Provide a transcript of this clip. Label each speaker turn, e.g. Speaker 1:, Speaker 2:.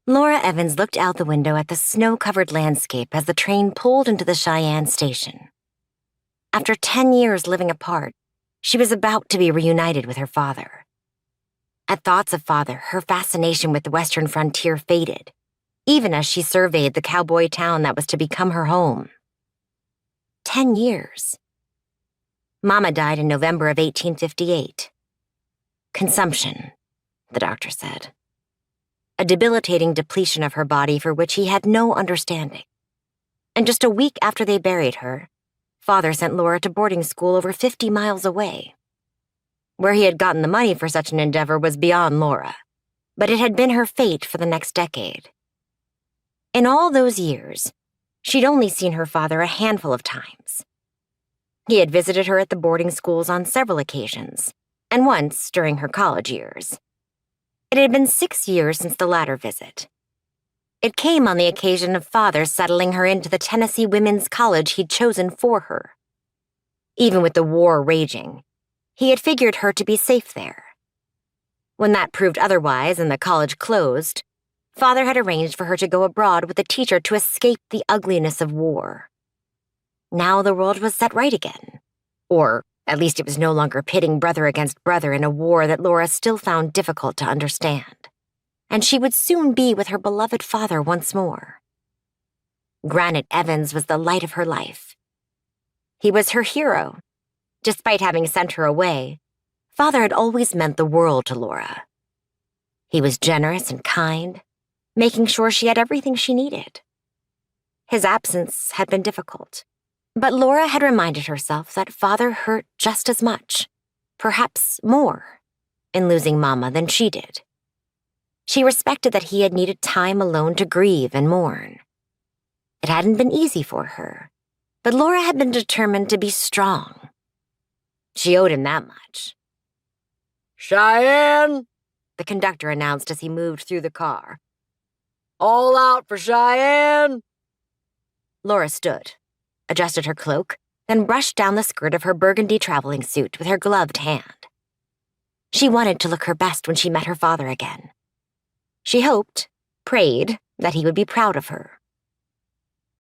Speaker 1: Laura Evans looked out the window at the snow-covered landscape as the train pulled into the Cheyenne station. After 10 years living apart, she was about to be reunited with her father. At thoughts of father, her fascination with the western frontier faded, even as she surveyed the cowboy town that was to become her home. 10 years. Mama died in November of 1858. Consumption, the doctor said. A debilitating depletion of her body for which he had no understanding. And just a week after they buried her, father sent Laura to boarding school over 50 miles away. Where he had gotten the money for such an endeavor was beyond Laura, but it had been her fate for the next decade. In all those years, she'd only seen her father a handful of times. He had visited her at the boarding schools on several occasions, and once during her college years. It had been 6 years since the latter visit. It came on the occasion of father settling her into the Tennessee Women's College he'd chosen for her. Even with the war raging, he had figured her to be safe there. When that proved otherwise and the college closed, father had arranged for her to go abroad with a teacher to escape the ugliness of war. Now the world was set right again. Or, at least it was no longer pitting brother against brother in a war that Laura still found difficult to understand. And she would soon be with her beloved father once more. Granite Evans was the light of her life. He was her hero. Despite having sent her away, father had always meant the world to Laura. He was generous and kind, making sure she had everything she needed. His absence had been difficult, but Laura had reminded herself that father hurt just as much, perhaps more, in losing Mama than she did. She respected that he had needed time alone to grieve and mourn. It hadn't been easy for her, but Laura had been determined to be strong. She owed him that much.
Speaker 2: "Cheyenne,"
Speaker 1: the conductor announced as he moved through the car.
Speaker 2: "All out for Cheyenne."
Speaker 1: Laura stood, adjusted her cloak, then brushed down the skirt of her burgundy traveling suit with her gloved hand. She wanted to look her best when she met her father again. She hoped, prayed, that he would be proud of her.